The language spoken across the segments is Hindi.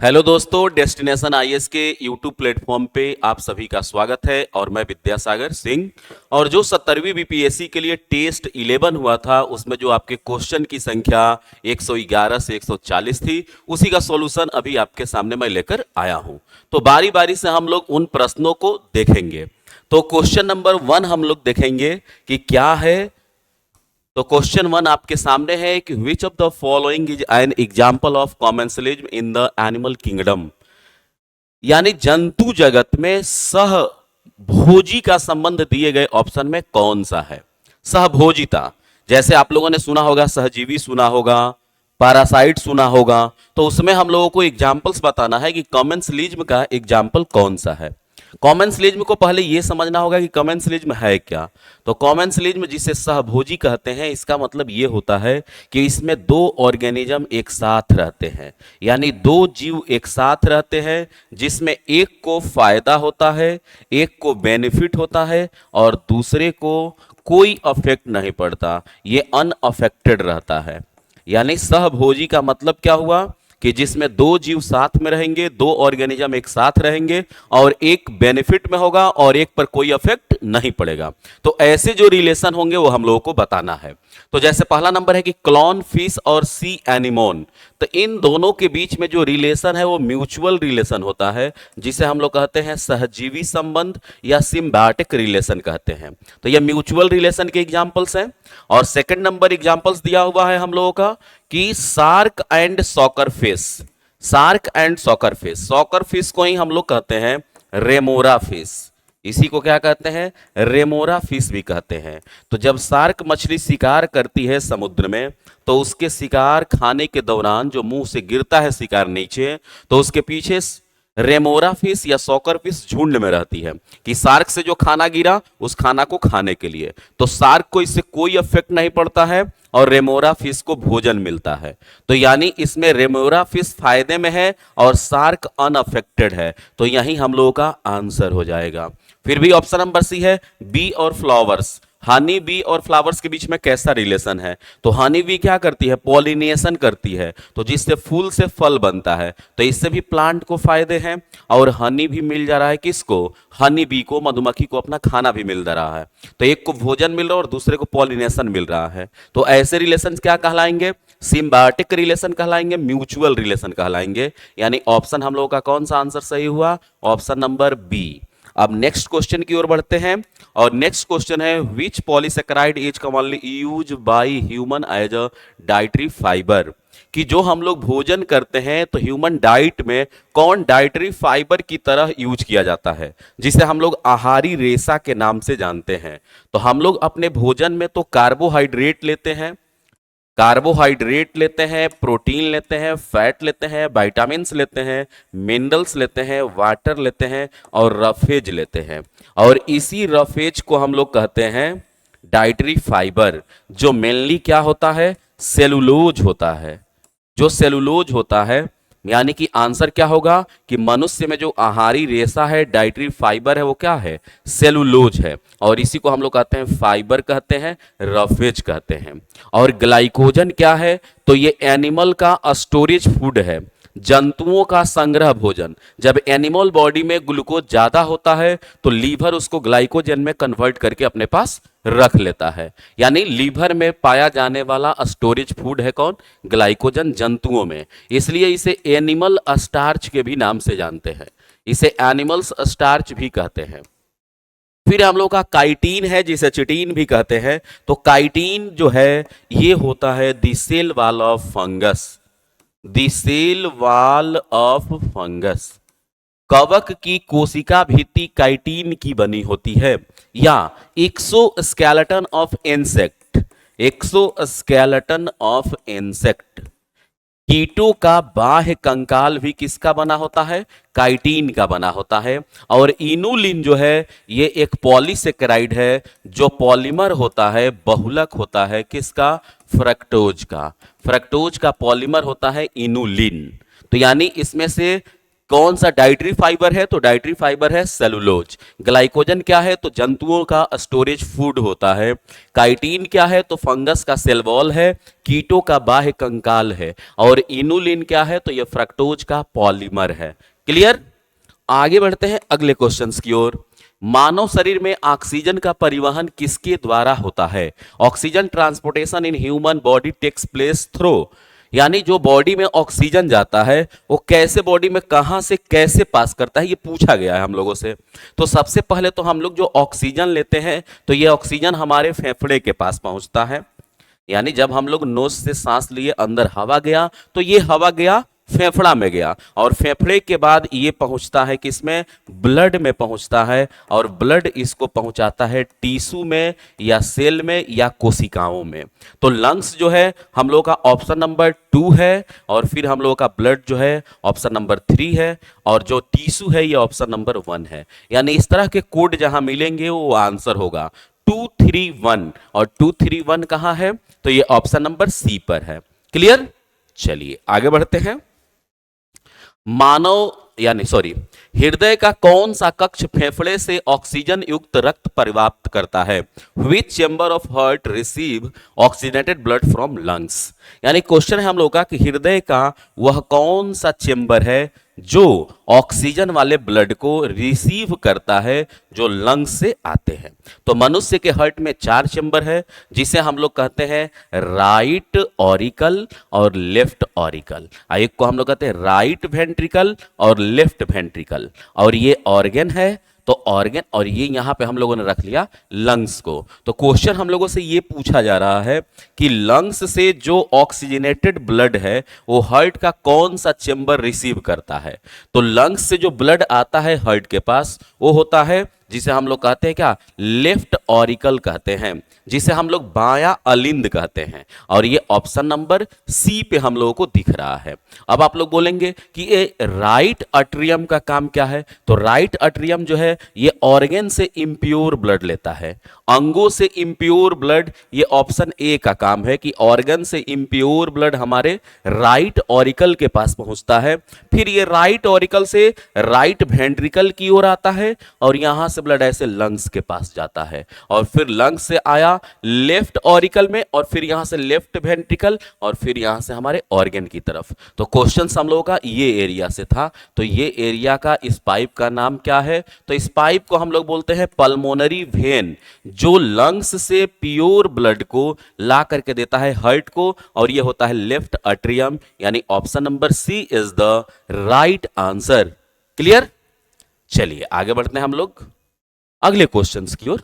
हेलो दोस्तों, डेस्टिनेशन आईएएस के यूट्यूब प्लेटफॉर्म पे आप सभी का स्वागत है और मैं विद्यासागर सिंह। और जो 70वीं बीपीएससी के लिए टेस्ट 11 हुआ था उसमें जो आपके क्वेश्चन की संख्या 111 से 140 थी, उसी का सॉल्यूशन अभी आपके सामने मैं लेकर आया हूं। तो बारी बारी से हम लोग उन प्रश्नों को देखेंगे। तो क्वेश्चन नंबर 1 हम लोग देखेंगे कि क्या है। तो क्वेश्चन 1 आपके सामने है कि which of the following is an example of commensalism in the animal kingdom. यानी जंतु जगत में सहभोजी का संबंध दिए गए ऑप्शन में कौन सा है। सहभोजिता, जैसे आप लोगों ने सुना होगा, सहजीवी सुना होगा, पैरासाइट सुना होगा, तो उसमें हम लोगों को एग्जाम्पल्स बताना है कि कॉमेंसलिज्म का एग्जाम्पल कौन सा है। कॉमेंसलिज्म को पहले यह समझना होगा कि कॉमेंसलिज्म है क्या। तो कॉमेंसलिज्म जिसे सहभोजी कहते हैं, इसका मतलब यह होता है कि इसमें दो ऑर्गेनिज्म एक साथ रहते हैं, यानी दो जीव एक साथ रहते हैं, जिसमें एक को फायदा होता है, एक को बेनिफिट होता है और दूसरे को कोई अफेक्ट नहीं पड़ता, ये अनअफेक्टेड रहता है। यानी सहभोजी का मतलब क्या हुआ कि जिसमें दो जीव साथ में रहेंगे, दो ऑर्गेनिज्म एक साथ रहेंगे और एक बेनिफिट में होगा और एक पर कोई इफेक्ट नहीं पड़ेगा। तो ऐसे जो रिलेशन होंगे वो हम लोगों को बताना है। तो जैसे पहला नंबर है कि क्लॉन फिश और सी एनिमोन, तो इन दोनों के बीच में जो रिलेशन है वो म्यूचुअल रिलेशन होता है, जिसे हम लोग कहते हैं सहजीवी संबंध या सिम्बायोटिक रिलेशन कहते हैं। तो ये म्यूचुअल रिलेशन के एग्जांपल्स हैं। और सेकंड नंबर एग्जांपल्स दिया हुआ है हम लोगों का कि shark and sucker fish. Shark and sucker fish, sucker fish को ही हम लोग कहते हैं रेमोरा फिश। इसी को क्या कहते हैं? रेमोरा फिश भी कहते हैं। तो जब सार्क मछली शिकार करती है समुद्र में, तो उसके शिकार खाने के दौरान जो मुंह से गिरता है शिकार नीचे, तो उसके पीछे रेमोरा फिश या सॉकर फिश झुंड में रहती है कि सार्क से जो खाना गिरा उस खाना को खाने के लिए। तो सार्क को इससे कोई इफेक्ट नहीं पड़ता है और रेमोरा फिश को भोजन मिलता है। तो यानी इसमें रेमोरा फिश फायदे में है और सार्क अनअफेक्टेड है। तो यही हम लोगों का आंसर हो जाएगा। फिर भी ऑप्शन नंबर सी है बी और फ्लावर्स। हनी बी और फ्लावर्स के बीच में कैसा रिलेशन है? तो हनी बी क्या करती है? पॉलिनेशन करती है, तो जिससे फूल से फल बनता है। तो इससे भी प्लांट को फायदे हैं और हनी भी मिल जा रहा है किसको? हनी बी को, मधुमक्खी को अपना खाना भी मिल रहा है। तो एक को भोजन मिल रहा है और दूसरे को पॉलिनेशन मिल रहा है। तो ऐसे रिलेशन क्या कहलाएंगे? सिम्बायोटिक रिलेशन कहलाएंगे, म्यूचुअल रिलेशन कहलाएंगे। यानी ऑप्शन हम लोगों का कौन सा आंसर सही हुआ? Option number B. अब नेक्स्ट क्वेश्चन की ओर बढ़ते हैं और नेक्स्ट क्वेश्चन है which polysaccharide is commonly use by human as a dietary fibre. कि जो हम लोग भोजन करते हैं तो ह्यूमन डाइट में कौन डाइटरी फाइबर की तरह यूज किया जाता है, जिसे हम लोग आहारी रेशा के नाम से जानते हैं। तो हम लोग अपने भोजन में तो कार्बोहाइड्रेट लेते हैं, प्रोटीन लेते हैं, फैट लेते हैं, विटामिन्स लेते हैं, मिनरल्स लेते हैं, वाटर लेते हैं और रफेज लेते हैं। और इसी रफेज को हम लोग कहते हैं डाइटरी फाइबर, जो मेनली क्या होता है? सेलुलोज होता है। जो सेलुलोज होता है, यानी कि आंसर क्या होगा कि मनुष्य में जो आहारी रेशा है, डाइटरी फाइबर है, वो क्या है? सेलुलोज है। और इसी को हम लोग कहते हैं फाइबर कहते हैं, रफेज कहते हैं। और ग्लाइकोजन क्या है? तो ये एनिमल का स्टोरेज फूड है, जंतुओं का संग्रह भोजन। जब एनिमल बॉडी में ग्लूकोज ज्यादा होता है तो लीवर उसको ग्लाइकोजन में कन्वर्ट करके अपने पास रख लेता है। यानी लीवर में पाया जाने वाला स्टोरेज फूड है कौन? ग्लाइकोजन, जंतुओं में। इसलिए इसे एनिमल स्टार्च के भी नाम से जानते हैं, इसे एनिमल्स स्टार्च भी कहते हैं। फिर हम लोग का काइटिन है, जिसे चिटीन भी कहते हैं। तो काइटिन जो है ये होता है the cell wall of fungus. The cell wall of fungus, कवक की कोशिका भित्ति काइटिन की बनी होती है। या exoskeleton of insect, exoskeleton of insect, कीटों का बाह्य कंकाल भी किसका बना होता है? काइटिन का बना होता है। और इनुलिन जो है ये एक पॉलीसेकेराइड है, जो पॉलीमर होता है, बहुलक होता है किसका? फ्रक्टोज का। फ्रक्टोज का पॉलीमर होता है इनुलिन। तो यानी इसमें से कौन सा डाइटरी फाइबर है? तो डाइटरी फाइबर है सेलुलोज। ग्लाइकोजन क्या है? तो जंतुओं का स्टोरेज फूड होता है। काइटिन क्या है? तो फंगस का सेल वॉल है। कीटो का बाह्य कंकाल है। और इनुलिन क्या है? तो यह फ्रक्टोज का पॉलीमर है। क्लियर? आगे बढ़ते हैं अगले क्वेश्चंस की ओर। मानव शरीर में ऑक्सीजन का परिवहन किसके द्वारा होता है? Oxygen transportation in human body takes place through, यानी जो बॉडी में ऑक्सीजन जाता है वो कैसे बॉडी में कहां से कैसे पास करता है, ये पूछा गया है हम लोगों से। तो सबसे पहले तो हम लोग जो ऑक्सीजन लेते हैं तो ये ऑक्सीजन हमारे फेफड़े के पास पहुंचता है, यानी जब हम लोग नोज से सांस लिए अंदर हवा गया तो ये हवा गया फेफड़ा में गया, और फेफड़े के बाद ये पहुंचता है किसमें? ब्लड में पहुंचता है, और ब्लड इसको पहुंचाता है टिश्यू में या सेल में या कोशिकाओं में। तो लंग्स जो है हम लोग का ऑप्शन नंबर 2 है, और फिर हम लोग का ब्लड जो है ऑप्शन नंबर 3 है, और जो टिश्यू है ये ऑप्शन नंबर 1 है। यानी इस तरह के कोड जहां मिलेंगे वो आंसर होगा 231, और 231 कहां है? तो ये ऑप्शन नंबर सी पर है। क्लियर? चलिए आगे बढ़ते हैं। मानव यानी सॉरी हृदय का कौन सा कक्ष फेफड़े से ऑक्सीजन युक्त रक्त परिवाहित करता है? Which chamber of heart receive oxygenated blood from lungs. यानी क्वेश्चन है हम लोग का कि हृदय का वह कौन सा चेंबर है जो ऑक्सीजन वाले ब्लड को रिसीव करता है जो लंग्स से आते हैं। तो मनुष्य के हार्ट में 4 चेंबर है, जिसे हम लोग कहते हैं राइट ऑरिकल और लेफ्ट ऑरिकल। एक को हम लोग कहते हैं राइट वेंट्रिकल और लेफ्ट वेंट्रिकल, और ये ऑर्गन है तो ऑर्गन, और ये यहां पे हम लोगों ने रख लिया लंग्स को। तो क्वेश्चन हम लोगों से ये पूछा जा रहा है कि लंग्स से जो ऑक्सीजनेटेड ब्लड है वो हार्ट का कौन सा चेंबर रिसीव करता है? तो लंग्स से जो ब्लड आता है हार्ट के पास वो होता है जिसे हम लोग कहते हैं क्या? लेफ्ट ऑरिकल कहते हैं, जिसे हम लोग बायां अलिंद कहते हैं, और ये ऑप्शन नंबर सी पे हम लोगों को दिख रहा है। अब आप लोग बोलेंगे कि ये राइट अट्रियम का काम क्या है? तो राइट अट्रियम जो है ये ऑर्गन से इंप्योर ब्लड लेता है, अंगों से इंप्योर ब्लड, ये ऑप्शन ए का काम है कि ऑर्गन से इंप्योर ब्लड हमारे राइट ऑरिकल के पास पहुंचता है, फिर ये राइट ऑरिकल से राइट वेंट्रिकल की ओर आता है, और यहां से ब्लड ऐसे लंग्स के पास जाता है, और फिर लंग्स से आया लेफ्ट ऑरिकल में, और फिर यहां से लेफ्ट वेंट्रिकल, और फिर यहां से हमारे ऑर्गन की तरफ। तो क्वेश्चन हम लोगों का ये एरिया से था। तो ये एरिया का इस पाइप का नाम क्या है? तो इस पाइप को हम लोग बोलते हैं पल्मोनरी वेन, जो लंग्स से प्योर ब्लड को ला करके देता है हार्ट को, और ये होता है लेफ्ट अट्रियम, यानी option number C is the right answer. Clear? चलिए आगे बढ़ते हैं हम लोग अगले क्वेश्चंस की ओर।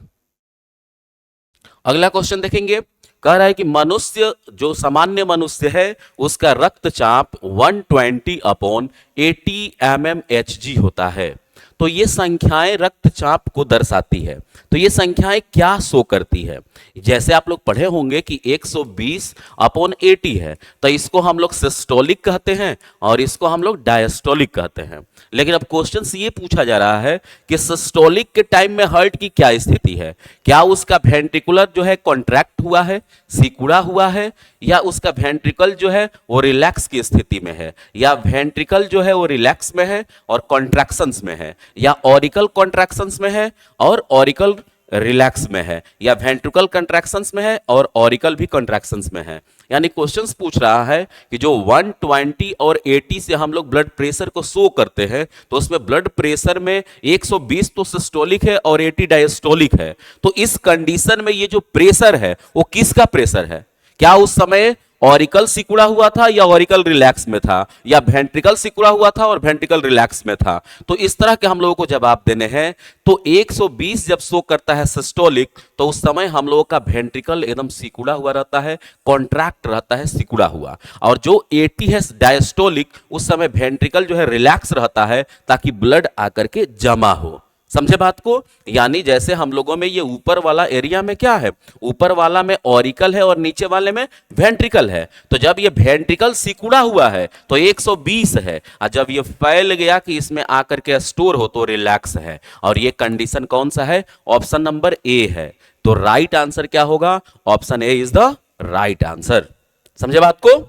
अगला क्वेश्चन देखेंगे, कह रहा है कि मनुष्य जो सामान्य मनुष्य है उसका रक्तचाप 120/80 mmHg होता है। तो ये संख्याएं रक्तचाप को दर्शाती है। तो ये संख्याएं क्या शो करती है? जैसे आप लोग पढ़े होंगे कि 120/80 है, तो इसको हम लोग सिस्टोलिक कहते हैं और इसको हम लोग डायस्टोलिक कहते हैं। लेकिन अब क्वेश्चन से ये पूछा जा रहा है कि सिस्टोलिक के टाइम में हार्ट की क्या स्थिति है? क्या उसका वेंट्रिकुलर जो है कॉन्ट्रैक्ट हुआ है, सिकुड़ा हुआ है, या उसका वेंट्रिकल जो है वो रिलैक्स की स्थिति में है, या वेंट्रिकल जो है वो रिलैक्स में है और कॉन्ट्रैक्शंस में है, या ऑरिकल कॉन्ट्रैक्शंस में है और ऑरिकल रिलैक्स में है, या वेंट्रिकल कॉन्ट्रैक्शंस में है और ऑरिकल भी कॉन्ट्रैक्शंस में है। यानी क्वेश्चंस पूछ रहा है कि जो 120 और 80 से हम लोग ब्लड प्रेशर को शो करते हैं, तो उसमें ब्लड प्रेशर में 120 तो सिस्टोलिक है और 80 डायस्टोलिक है। तो इस कंडीशन में ये जो प्रेशर है वो किसका प्रेशर है? क्या उस समय ऑरिकल सिकुड़ा हुआ था या ऑरिकल रिलैक्स में था, या वेंट्रिकल सिकुड़ा हुआ था और वेंट्रिकल रिलैक्स में था? तो इस तरह के हम लोगों को जवाब देने हैं। तो 120 जब शो करता है सिस्टोलिक, तो उस समय हम लोगों का वेंट्रिकल एकदम सिकुड़ा हुआ रहता है, कॉन्ट्रैक्ट रहता है, सिकुड़ा हुआ। और जो 80 है डायस्टोलिक, उस समय वेंट्रिकल जो है रिलैक्स रहता है ताकि ब्लड आकर के जमा हो। समझे बात को? यानी जैसे हम लोगों में ये ऊपर वाला एरिया में क्या है, ऊपर वाला में ऑरिकल है और नीचे वाले में वेंट्रिकल है। तो जब ये वेंट्रिकल सिकुड़ा हुआ है तो 120 है, और जब ये फैल गया कि इसमें आकर के स्टोर हो तो रिलैक्स है। और ये कंडीशन कौन सा है? ऑप्शन नंबर ए है। तो राइट आंसर क्या होगा? Option A is the right answer. समझे बात को?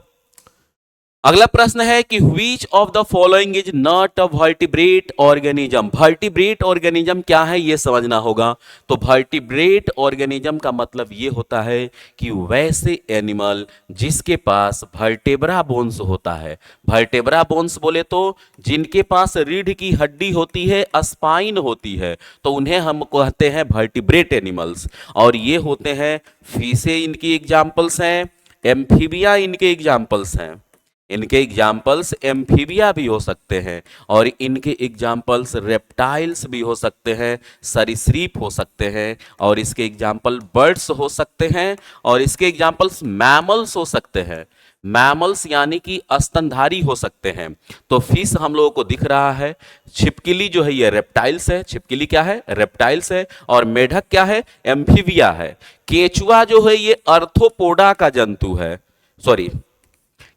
अगला प्रश्न है कि which of the following is not a vertebrate organism। vertebrate organism क्या है ये समझना होगा। तो vertebrate organism का मतलब ये होता है कि वैसे एनिमल जिसके पास vertebra bones होता है। vertebra bones बोले तो जिनके पास रीढ़ की हड्डी होती है, स्पाइन होती है, तो उन्हें हम कहते हैं vertebrate animals। और ये होते हैं फिशे, इनकी एग्जाम्पल्स हैं, एम्फीबिया इनके एग्जाम्पल्स हैं। इनके एग्जाम्पल्स एम्फीबिया भी हो सकते हैं और इनके एग्जाम्पल्स रेप्टाइल्स भी हो सकते हैं, सरीसृप हो सकते हैं, और इसके एग्जाम्पल बर्ड्स हो सकते हैं, और इसके एग्जाम्पल्स मैमल्स हो सकते हैं। मैमल्स यानी कि स्तनधारी हो सकते हैं। तो फिश हम लोगों को दिख रहा है, छिपकली जो है ये रेप्टाइल्स है, छिपकली क्या है, रेप्टाइल्स है, और मेढक क्या है, एम्फीबिया है। केचुआ जो है ये अर्थोपोडा का जंतु है, सॉरी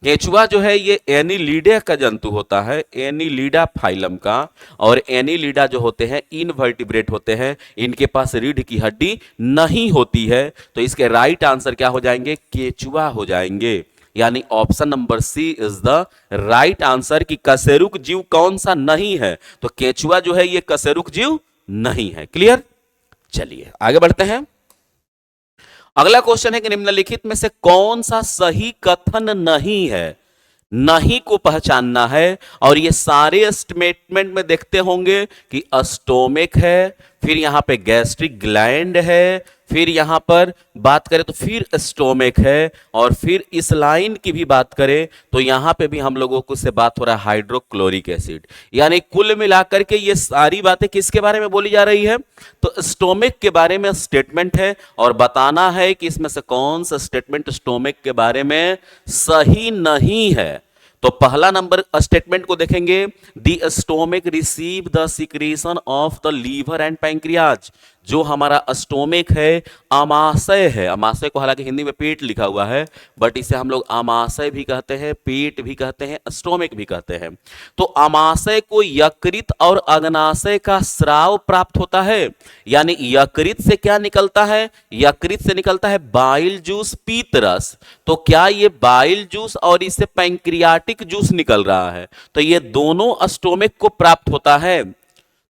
केचुआ जो है ये एनीलिडे का जंतु होता है, एनीलिडा फाइलम का। और एनीलिडा जो होते हैं इनवर्टिब्रेट होते हैं, इनके पास रीढ़ की हड्डी नहीं होती है। तो इसके राइट आंसर क्या हो जाएंगे, केचुआ हो जाएंगे। यानी option number C is the right answer कि कशेरुक जीव कौन सा नहीं है। तो केचुआ जो है ये कशेरुक जीव नहीं है। क्लियर, चलिए आगे बढ़ते हैं। अगला क्वेश्चन है कि निम्नलिखित में से कौन सा सही कथन नहीं है। नहीं को पहचानना है, और ये सारे स्टेटमेंट में देखते होंगे कि स्टोमिक है, फिर यहां पे गैस्ट्रिक ग्लैंड है, फिर यहां पर बात करें तो फिर स्टोमिक है, और फिर इस लाइन की भी बात करें तो यहां पे भी हम लोगों को से बात हो रहा है हाइड्रोक्लोरिक एसिड। यानी कुल मिलाकर के ये सारी बातें किसके बारे में बोली जा रही है, तो स्टोमिक के बारे में स्टेटमेंट है, और बताना है कि इसमें से कौन सा स्टेटमेंट स्टोमिक के बारे में सही नहीं है। तो पहला नंबर स्टेटमेंट को देखेंगे, the stomach receive the secretion of the liver and pancreas. जो हमारा स्टोमिक है आमाशय है, आमाशय को हालांकि हिंदी में पेट लिखा हुआ है, बट इसे हम लोग आमाशय भी कहते हैं, पेट भी कहते हैं, स्टोमिक भी कहते हैं। तो आमाशय को यकृत और अग्नाशय का स्राव प्राप्त होता है। यानी यकृत से क्या निकलता है, यकृत से निकलता है बाइल जूस, पीत रस। तो क्या ये बाइल जूस और इससे पैंक्रियाटिक जूस निकल रहा है, तो ये दोनों स्टोमिक को प्राप्त होता है।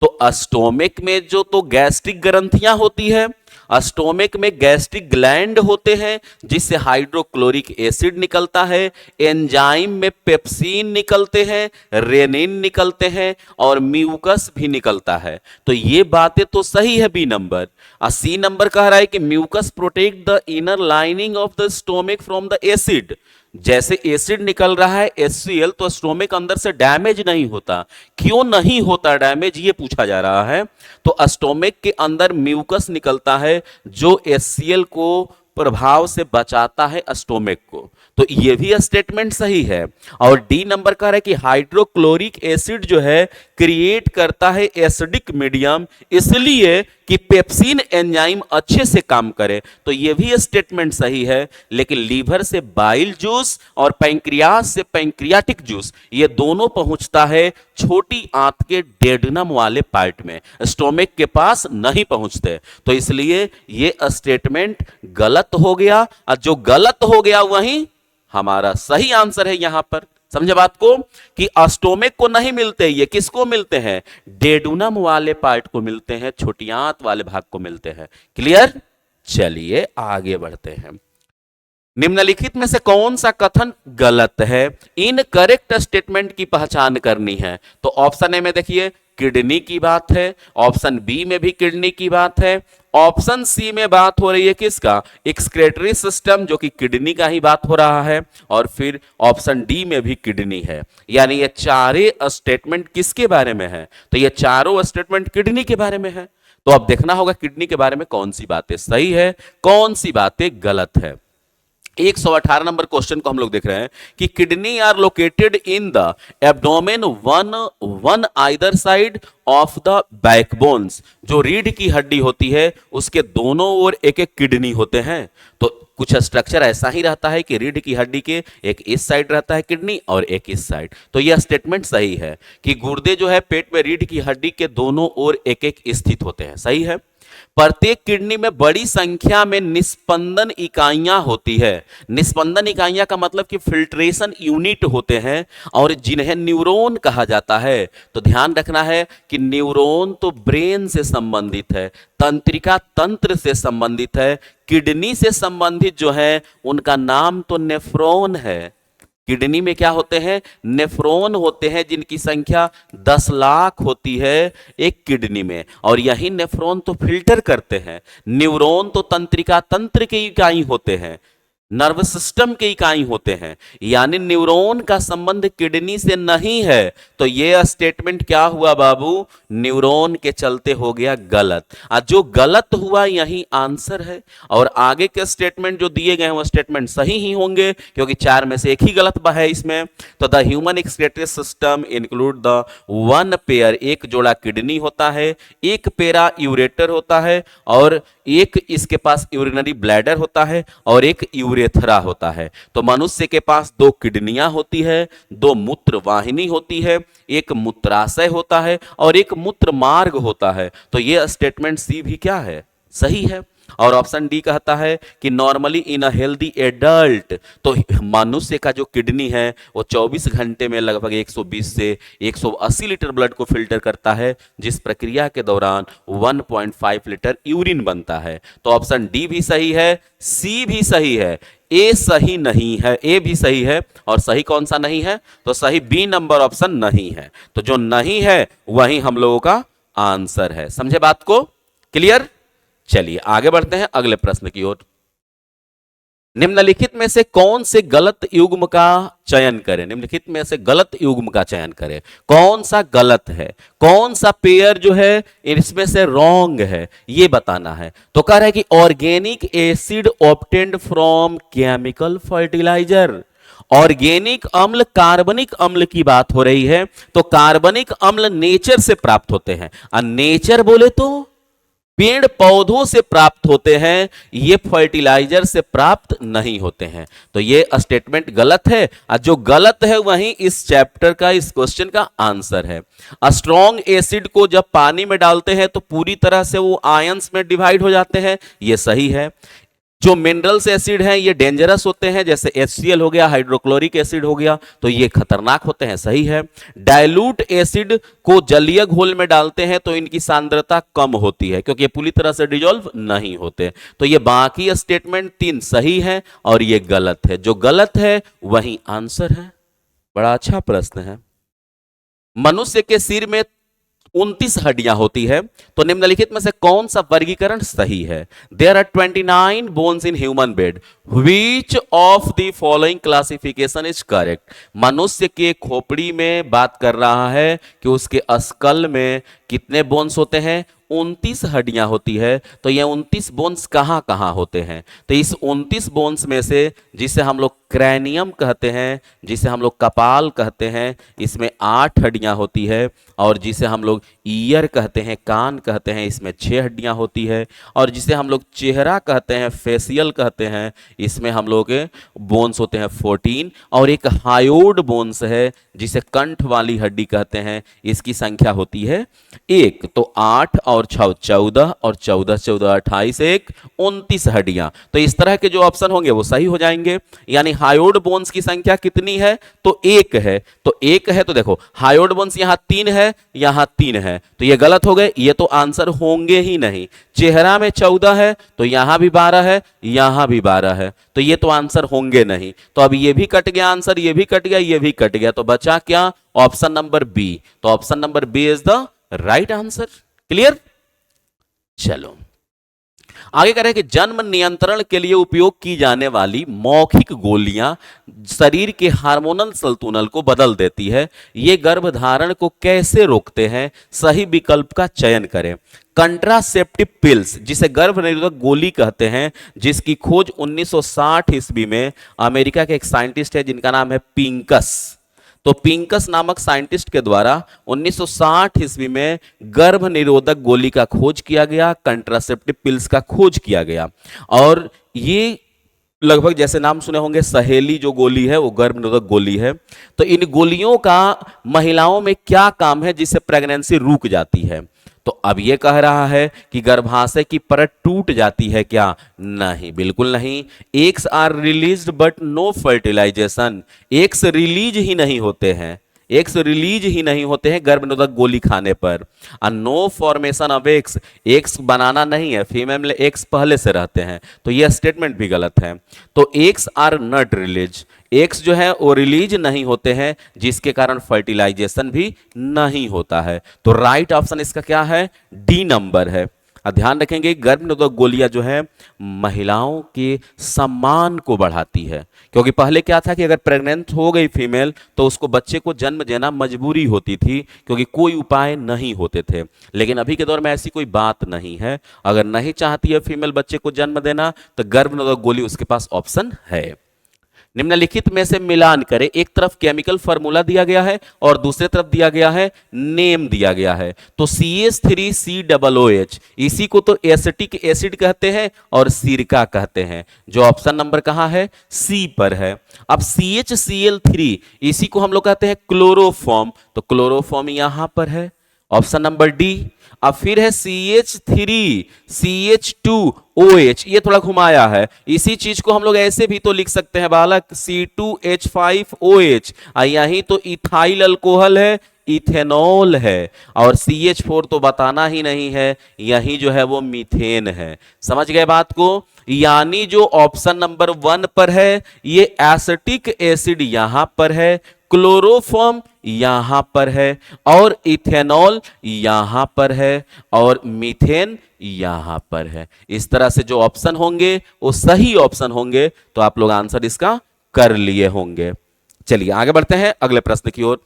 तो स्टोमिक में जो तो गैस्ट्रिक ग्रंथियां होती है, स्टोमिक में गैस्ट्रिक ग्लैंड होते हैं जिससे हाइड्रोक्लोरिक एसिड निकलता है, एंजाइम में पेप्सिन निकलते हैं, रेनिन निकलते हैं, और म्यूकस भी निकलता है। तो ये बातें तो सही है बी नंबर। सी नंबर कह रहा है कि mucus protect the inner lining of the stomach from the acid. जैसे एसिड निकल रहा है HCl, तो स्टोमिक अंदर से डैमेज नहीं होता। क्यों नहीं होता डैमेज, ये पूछा जा रहा है। तो स्टोमिक के अंदर म्यूकस निकलता है जो HCl को प्रभाव से बचाता है स्टोमिक को। तो ये भी स्टेटमेंट सही है। और डी नंबर कह रहा है कि हाइड्रोक्लोरिक एसिड जो है क्रिएट करता है एसिडिक मीडियम, इसलिए कि पेप्सिन एंजाइम अच्छे से काम करे। तो ये भी स्टेटमेंट सही है। लेकिन लीवर से बाइल जूस और पैंक्रियास से पैंक्रियाटिक जूस, ये दोनों पहुंचता है छोटी आंत के डेडनम वाले पार्ट में, स्टोमिक के पास नहीं पहुंचते। तो इसलिए ये स्टेटमेंट गलत हो गया, और जो गलत हो गया वही हमारा सही आंसर है। यहां पर समझे बात को कि स्टोमिक को नहीं मिलते, ये किसको मिलते हैं, डेडुनम वाले पार्ट को मिलते हैं, छोटी आंत वाले भाग को मिलते हैं। क्लियर, चलिए आगे बढ़ते हैं। निम्नलिखित में से कौन सा कथन गलत है, इनकरेक्ट स्टेटमेंट की पहचान करनी है। तो ऑप्शन ए में देखिए किडनी की बात है, ऑप्शन बी में भी किडनी की बात है, ऑप्शन सी में बात हो रही है किसका, एक्सक्रेटरी सिस्टम, जो कि किडनी का ही बात हो रहा है, और फिर ऑप्शन डी में भी किडनी है। यानी ये चारे स्टेटमेंट किसके बारे में है, तो ये चारों स्टेटमेंट किडनी के बारे में है। तो अब देखना होगा किडनी के बारे में कौन सी बातें सही है, कौन सी बातें गलत है। 118 नंबर क्वेश्चन को हम लोग देख रहे हैं कि kidney are located in the abdomen one either side of the backbones. जो रीढ़ की हड्डी होती है उसके दोनों ओर एक एक किडनी होते हैं। तो कुछ स्ट्रक्चर ऐसा ही रहता है कि रीढ़ की हड्डी के एक इस साइड रहता है किडनी और एक इस साइड। तो यह स्टेटमेंट सही है कि गुर्दे जो है पेट में रीढ़ की हड्डी के दोनों ओर एक एक स्थित होते हैं, सही है। प्रत्येक किडनी में बड़ी संख्या में निस्पंदन इकाइयां होती है। निस्पंदन इकाइयां का मतलब कि फिल्ट्रेशन यूनिट होते हैं और जिन्हें न्यूरॉन कहा जाता है। तो ध्यान रखना है कि न्यूरॉन तो ब्रेन से संबंधित है, तंत्रिका तंत्र से संबंधित है, किडनी से संबंधित जो है उनका नाम तो नेफ्रॉन है। किडनी में क्या होते हैं? नेफ्रॉन होते हैं, जिनकी संख्या 10 लाख होती है एक किडनी में, और यही नेफ्रॉन तो फिल्टर करते हैं। न्यूरॉन तो तंत्रिका तंत्र के इकाई होते हैं, नर्वस सिस्टम के इकाई होते हैं, यानी न्यूरॉन का संबंध किडनी से नहीं है। तो यह स्टेटमेंट क्या हुआ बाबू? न्यूरॉन के चलते हो गया गलत। जो गलत हुआ यही आंसर है, और आगे के स्टेटमेंट जो दिए गए हैं वो स्टेटमेंट सही ही होंगे, क्योंकि 4 में से एक ही गलत है इसमें। तो the human excretory system include the one pair, एक जोड़ा किडनी होता है, एक पेरा यूरेटर होता है, और एक इसके पास यूरिनरी ब्लैडर होता है, और एक यूरेथ्रा होता है। तो मनुष्य के पास 2 किडनियां होती है, 2 मूत्र वाहिनी होती है, एक मूत्राशय होता है और एक मूत्र मार्ग होता है। तो यह स्टेटमेंट सी भी क्या है? सही है। और ऑप्शन डी कहता है कि normally in a healthy adult, तो मनुष्य का जो किडनी है वो 24 घंटे में लगभग 120 से 180 लीटर ब्लड को फिल्टर करता है, जिस प्रक्रिया के दौरान 1.5 लीटर यूरिन बनता है। तो ऑप्शन डी भी सही है, सी भी सही है, ए सही नहीं है, ए भी सही है, और सही कौन सा नहीं है? तो सही बी नंबर ऑप्शन नहीं है। तो जो नहीं है वही हम लोगों का आंसर है। समझे बात को? क्लियर? चलिए आगे बढ़ते हैं अगले प्रश्न की ओर। निम्नलिखित में से कौन से गलत युग्म का चयन करें? निम्नलिखित में से गलत युग्म का चयन करें। कौन सा गलत है, कौन सा पेयर जो है इसमें से रॉन्ग है, ये बताना है। तो कह रहा है कि organic acid obtained from chemical fertiliser. Organic अम्ल कार्बनिक अम्ल की बात हो रही है, तो कार्बनिक अम्ल नेचर से प्राप्त होते हैं, और नेचर बोले तो पेड़ पौधों से प्राप्त होते हैं, ये फर्टिलाइजर से प्राप्त नहीं होते हैं। तो ये स्टेटमेंट गलत है, और जो गलत है वही इस चैप्टर का, इस क्वेश्चन का आंसर है। स्ट्रॉन्ग एसिड को जब पानी में डालते हैं तो पूरी तरह से वो आयंस में डिवाइड हो जाते हैं, ये सही है। जो मिनरल्स एसिड हैं ये डेंजरस होते हैं, जैसे HCl हो गया, हाइड्रोक्लोरिक एसिड हो गया, तो ये खतरनाक होते हैं, सही है। डाइल्यूट एसिड को जलीय घोल में डालते हैं तो इनकी सांद्रता कम होती है, क्योंकि ये पूरी तरह से डिजोल्व नहीं होते। तो ये बाकी स्टेटमेंट 3 सही है और ये गलत है। जो गलत है वही आंसर है। बड़ा अच्छा प्रश्न है। मनुष्य के सिर में 29 हड्डियां होती है, तो निम्नलिखित में से कौन सा वर्गीकरण सही है? There are 29 bones in human head, which of the following classification is correct? मनुष्य के खोपड़ी में बात कर रहा है कि उसके स्कल में कितने बोन्स होते हैं? 29 हड्डियां होती है। तो ये 29 बोन्स कहां कहां होते हैं? तो इस 29 बोन्स में से जिसे हम लोग क्रैनियम कहते हैं, जिसे हम लोग कपाल कहते हैं, इसमें 8 हड्डियां होती है, और जिसे हम लोग ईयर कहते हैं, कान कहते हैं, इसमें 6 हड्डियां होती है, और जिसे हम लोग चेहरा कहते हैं, फेसियल कहते हैं, इसमें हम लोग बोन्स होते हैं 14, और एक हायोड बोन्स है जिसे कंठ वाली हड्डी कहते हैं, इसकी संख्या होती है 1। तो 8 और 6 14, और 14 14 28 1 29 हड्डियां। तो इस तरह के जो ऑप्शन होंगे वो सही हो जाएंगे। यानी हायोड बोन्स की संख्या कितनी है? तो 1 है। तो 1 है, तो देखो हायोड बोन्स यहां 3 है, यहां 3 है, तो ये गलत हो गए, ये तो आंसर होंगे ही नहीं। चेहरा में 14 है, तो यहां भी 12 है, यहां भी 12 है, तो ये तो आंसर होंगे नहीं। तो अब ये भी कट गया आंसर, ये भी कट गया, ये भी कट गया, तो बचा क्या? Option number B. तो option number B is the right answer. Clear? चलो आगे कह रहे हैं कि जन्म नियंत्रण के लिए उपयोग की जाने वाली मौखिक गोलियां शरीर के हार्मोनल संतुलन को बदल देती है, ये गर्भधारण को कैसे रोकते हैं? सही विकल्प का चयन करें। कंट्रासेप्टिव पिल्स, जिसे गर्भ निरोधक गोली कहते हैं, जिसकी खोज 1960 ईस्वी में अमेरिका के एक साइंटिस्ट है जिनका नाम है पिंकस। तो पिंकस नामक साइंटिस्ट के द्वारा 1960 ईस्वी में गर्भ निरोधक गोली का खोज किया गया, कंट्रासेप्टिव पिल्स का खोज किया गया। और ये लगभग जैसे नाम सुने होंगे, सहेली जो गोली है वो गर्भ निरोधक गोली है। तो इन गोलियों का महिलाओं में क्या काम है जिससे प्रेगनेंसी रुक जाती है? तो अब ये कह रहा है कि गर्भाशय की परत टूट जाती है क्या? नहीं, बिल्कुल नहीं। Eggs are released but no fertilisation, eggs release ही नहीं होते हैं, एग्स रिलीज ही नहीं होते हैं गर्भनिरोधक गोली खाने पर। No formation of eggs, eggs बनाना नहीं है, फीमेल में एग्स पहले से रहते हैं, तो यह स्टेटमेंट भी गलत है। तो eggs are not release, eggs जो है वो रिलीज नहीं होते हैं, जिसके कारण फर्टिलाइजेशन भी नहीं होता है। तो राइट ऑप्शन इसका क्या है? डी नंबर है। ध्यान रखेंगे, गर्भनिरोधक गोलियां जो है महिलाओं के सम्मान को बढ़ाती है, क्योंकि पहले क्या था कि अगर प्रेग्नेंट हो गई फीमेल तो उसको बच्चे को जन्म देना मजबूरी होती थी, क्योंकि कोई उपाय नहीं होते थे। लेकिन अभी के दौर में ऐसी कोई बात नहीं है, अगर नहीं चाहती है फीमेल बच्चे को जन्म देना तो गर्भनिरोधक गोली उसके पास ऑप्शन है। निम्नलिखित में से मिलान करें, एक तरफ केमिकल फार्मूला दिया गया है और दूसरी तरफ दिया गया है नेम दिया गया है। तो CH3COOH, इसी को तो एसिटिक एसिड कहते हैं और सिरका कहते हैं, जो ऑप्शन नंबर कहां है? सी पर है। अब CHCl3, इसी को हम लोग कहते हैं क्लोरोफॉर्म, तो क्लोरोफॉर्म यहां पर है, ऑप्शन नंबर डी। अब फिर है CH3CH2OH, ये थोड़ा घुमाया है, इसी चीज को हम लोग ऐसे भी तो लिख सकते हैं बालक, C2H5OH, यही तो इथाइल अल्कोहल है, इथेनॉल है। और CH4 तो बताना ही नहीं है, यही जो है वो मीथेन है। समझ गए बात को? यानी जो ऑप्शन नंबर 1 पर है ये एसिटिक एसिड यहां पर है, क्लोरोफॉर्म यहां पर है, और इथेनॉल यहां पर है, और मीथेन यहां पर है। इस तरह से जो ऑप्शन होंगे वो सही ऑप्शन होंगे, तो आप लोग आंसर इसका कर लिए होंगे। चलिए आगे बढ़ते हैं अगले प्रश्न की ओर।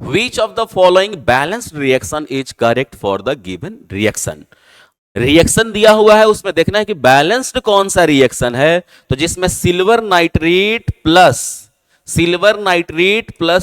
Which of the following balanced reaction is correct for the given reaction? Reaction दिया हुआ है, उसमें देखना है कि बैलेंस्ड कौन सा रिएक्शन है। तो जिसमें silver nitrate plus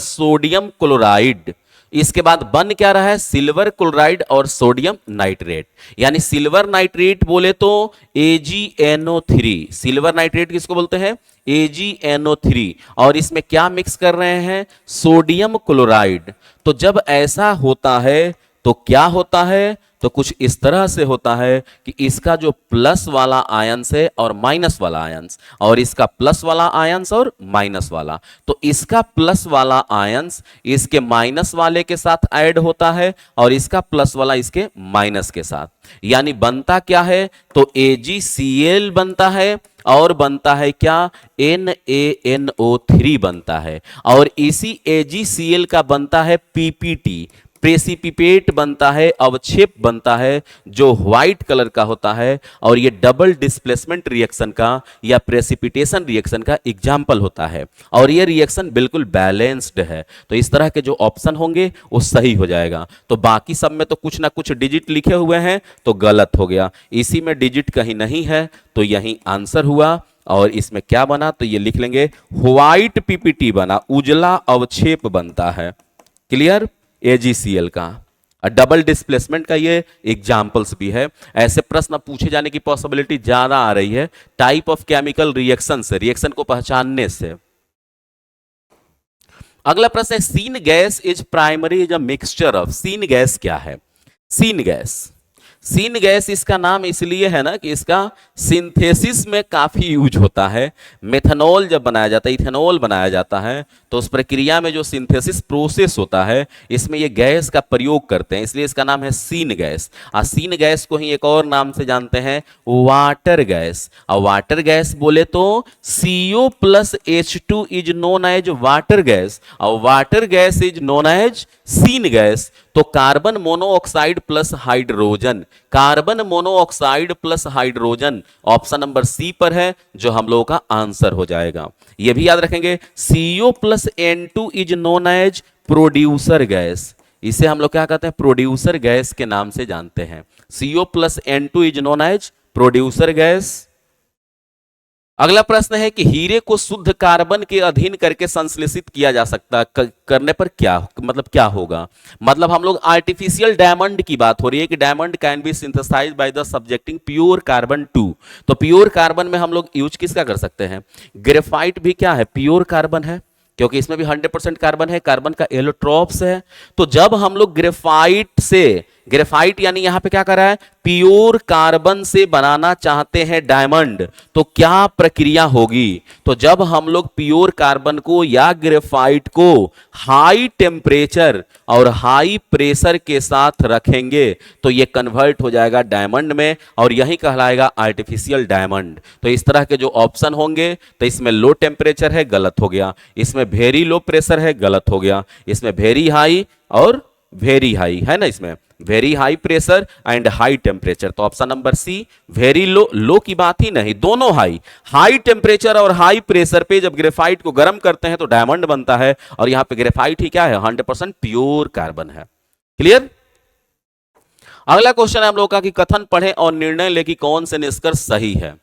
sodium chloride, इसके बाद बन क्या रहा है? सिल्वर क्लोराइड और सोडियम नाइट्रेट। यानी सिल्वर नाइट्रेट बोले तो AgNO3, सिल्वर नाइट्रेट किसको बोलते हैं? AgNO3, और इसमें क्या मिक्स कर रहे हैं? Sodium chloride. तो जब ऐसा होता है तो क्या होता है? तो कुछ इस तरह से होता है कि इसका जो प्लस वाला आयंस है और माइनस वाला आयंस, और इसका प्लस वाला आयंस और माइनस वाला, तो इसका प्लस वाला आयंस इसके माइनस वाले के साथ ऐड होता है और इसका प्लस वाला इसके माइनस के साथ, यानी बनता क्या है? तो AgCl बनता है, और बनता है क्या? NaNO3 बनता है, और इसी AgCl का बनता है PPT, प्रेसिपिटेट बनता है, अवक्षेप बनता है, जो व्हाइट कलर का होता है, और ये डबल डिस्प्लेसमेंट रिएक्शन का या प्रेसिपिटेशन रिएक्शन का एग्जाम्पल होता है, और ये रिएक्शन बिल्कुल बैलेंस्ड है। तो इस तरह के जो ऑप्शन होंगे वो सही हो जाएगा। तो बाकी सब में तो कुछ ना कुछ डिजिट लिखे हुए हैं, तो गलत हो गया। इसी में डिजिट कहीं नहीं है, तो यही आंसर हुआ। और इसमें क्या बना? तो ये लिख लेंगे, व्हाइट PPT बना, उजला अवक्षेप बनता है। क्लियर? AgCl का डबल डिस्प्लेसमेंट का ये एग्जाम्पल्स भी है। ऐसे प्रश्न पूछे जाने की पॉसिबिलिटी ज्यादा आ रही है टाइप ऑफ केमिकल रिएक्शन से, रिएक्शन को पहचानने से। अगला प्रश्न है, syn gas is primary is a mixture of. Syn gas क्या है? सीन गैस इसका नाम इसलिए है ना कि इसका सिंथेसिस में काफी यूज होता है। मेथनॉल जब बनाया जाता है, इथेनॉल बनाया जाता है, तो उस प्रक्रिया में जो सिंथेसिस प्रोसेस होता है, इसमें ये गैस का प्रयोग करते हैं, इसलिए इसका नाम है सीन गैस। सीन गैस को ही एक और नाम से जानते हैं, वाटर गैस। और वाटर गैस बोले तो CO+H2 is known as water gas, और water gas is known as syn gas. तो carbon monoxide plus hydrogen, carbon monoxide plus hydrogen option number C पर है, जो हम लोगों का आंसर हो जाएगा। यह भी याद रखेंगे, CO+N2 is known as producer gas, इसे हम लोग क्या कहते हैं? प्रोड्यूसर गैस के नाम से जानते हैं। CO+N2 is known as producer gas. अगला प्रश्न है कि हीरे को शुद्ध कार्बन के अधीन करके संश्लेषित किया जा सकता करने पर क्या मतलब क्या होगा? मतलब हम लोग आर्टिफिशियल डायमंड की बात हो रही है कि diamond can be synthesized by the subjecting pure carbon 2। तो प्योर कार्बन में हम लोग यूज किसका कर सकते हैं? ग्रेफाइट भी क्या है? प्योर कार्बन है, क्योंकि इसमें भी 100% कार्बन है, कार्बन का एलोट्रॉप्स है। तो जब हम लोग ग्रेफाइट से ग्रेफाइट यानी यहां पे क्या कर रहा है, प्योर कार्बन से बनाना चाहते हैं डायमंड, तो क्या प्रक्रिया होगी? तो जब हम लोग प्योर कार्बन को या ग्रेफाइट को हाई टेम्परेचर और हाई प्रेशर के साथ रखेंगे तो ये कन्वर्ट हो जाएगा डायमंड में, और यही कहलाएगा आर्टिफिशियल डायमंड। तो इस तरह के जो ऑप्शन होंगे, तो इसमें लो टेम्परेचर है, गलत हो गया, इसमें वेरी लो प्रेशर है, गलत हो गया, इसमें वेरी हाई और वेरी हाई है ना, इसमें very high pressure and high temperature. तो option number C very low, low की बात ही नहीं, दोनों हाई, हाई टेम्परेचर और हाई प्रेशर पे जब ग्रेफाइट को गर्म करते हैं तो डायमंड बनता है, और यहां पे ग्रेफाइट ही क्या है, 100% प्योर कार्बन है। क्लियर? अगला क्वेश्चन है हम लोग का कि कथन पढ़ें और निर्णय ले कि कौन से निष्कर्ष सही है।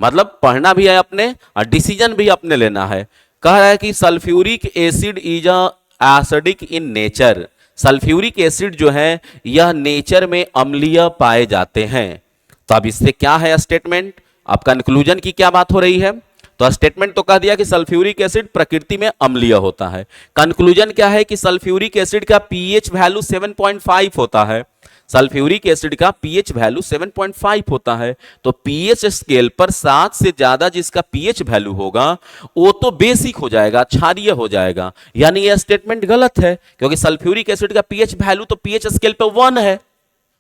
मतलब पढ़ना भी है अपने और डिसीजन भी अपने लेना है। कह रहा है कि sulphuric acid is acidic in nature. Sulphuric acid जो है यह नेचर में अम्लीय पाए जाते हैं। तो अब इससे क्या है स्टेटमेंट, अब कंक्लूजन की क्या बात हो रही है? तो स्टेटमेंट तो कह दिया कि सल्फ्यूरिक एसिड प्रकृति में अम्लीय होता है। कंक्लूजन क्या है कि सल्फ्यूरिक एसिड का पीएच वैल्यू 7.5 होता है। सल्फ्यूरिक एसिड का पीएच वैल्यू 7.5 होता है। तो पीएच स्केल पर 7 से ज्यादा जिसका पीएच वैल्यू होगा वो तो बेसिक हो जाएगा, क्षारीय हो जाएगा। यानी यह स्टेटमेंट गलत है, क्योंकि सल्फ्यूरिक एसिड का पीएच वैल्यू तो पीएच स्केल पर 1 है,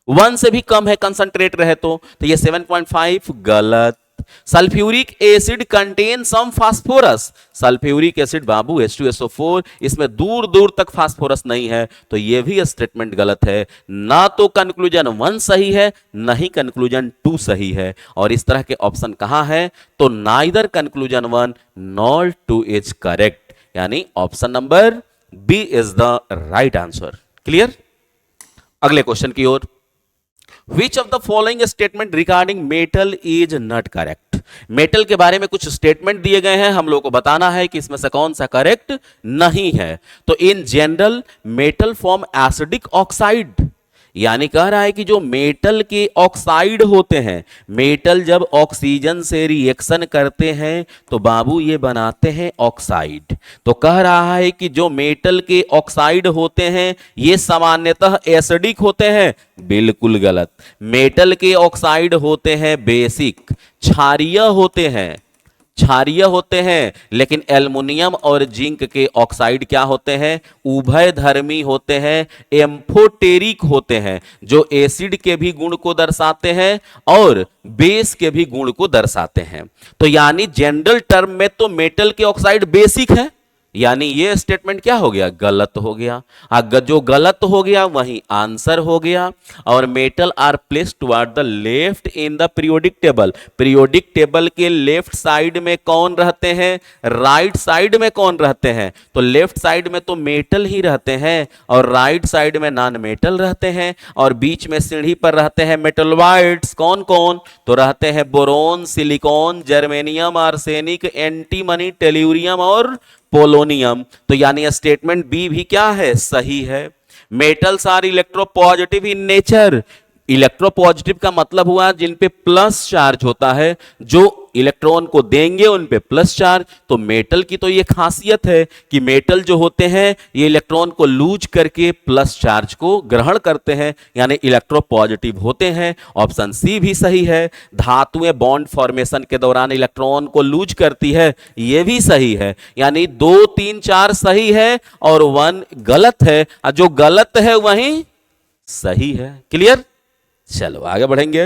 1 से भी कम है कंसंट्रेट रहे तो ये 7.5 गलत। Sulphuric acid contain some phosphorus. Sulphuric acid बाबू H2SO4, इसमें दूर दूर तक फास्फोरस नहीं है, तो यह भी स्टेटमेंट गलत है। ना तो कंक्लूजन 1 सही है, ना ही कंक्लूजन 2 सही है। और इस तरह के ऑप्शन कहां है? तो neither conclusion 1 nor 2 is correct, यानी option number B is the right answer. Clear? अगले क्वेश्चन की ओर। Which of the following statement regarding metal is not correct? Metal के बारे में कुछ स्टेटमेंट दिए गए हैं, हम लोग को बताना है कि इसमें से कौन सा करेक्ट नहीं है। तो in general metal form acidic oxide, यानी कह रहा है कि जो मेटल के ऑक्साइड होते हैं, मेटल जब ऑक्सीजन से रिएक्शन करते हैं तो बाबू ये बनाते हैं ऑक्साइड। तो कह रहा है कि जो मेटल के ऑक्साइड होते हैं ये सामान्यतः एसिडिक होते हैं, बिल्कुल गलत। मेटल के ऑक्साइड होते हैं बेसिक, क्षारीय होते हैं, क्षारीय होते हैं। लेकिन एल्युमिनियम और जिंक के ऑक्साइड क्या होते हैं? उभयधर्मी होते हैं, एम्फोटेरिक होते हैं, जो एसिड के भी गुण को दर्शाते हैं और बेस के भी गुण को दर्शाते हैं। तो यानी जनरल टर्म में तो मेटल के ऑक्साइड बेसिक है, यानी ये स्टेटमेंट क्या हो गया? गलत हो गया। अगर जो गलत हो गया वही आंसर हो गया। और metal are placed toward the left in the periodic table. Periodic table के लेफ्ट साइड में कौन रहते हैं, राइट साइड में कौन रहते हैं? तो लेफ्ट साइड में तो मेटल ही रहते हैं और राइट साइड में नॉन मेटल रहते हैं, और बीच में सीढ़ी पर रहते हैं मेटलवाइड्स। कौन कौन? तो रहते हैं boron, silicon, germanium, arsenic, antimony, tellurium और पोलोनियम। तो यानी स्टेटमेंट बी भी क्या है? सही है। Metals are electropositive in nature. Electropositive का मतलब हुआ जिन पे प्लस चार्ज होता है, जो इलेक्ट्रॉन को देंगे उन पे प्लस चार्ज। तो मेटल की तो ये खासियत है कि मेटल जो होते हैं ये इलेक्ट्रॉन को लूज करके प्लस चार्ज को ग्रहण करते हैं, यानी इलेक्ट्रोपॉजिटिव होते हैं। ऑप्शन सी भी सही है। धातुएं बॉन्ड फॉर्मेशन के दौरान इलेक्ट्रॉन को लूज करती है, ये भी सही है। यानी 2, 3, 4 सही है और 1 गलत है, और जो गलत है वही सही है। क्लियर? चलो आगे बढ़ेंगे।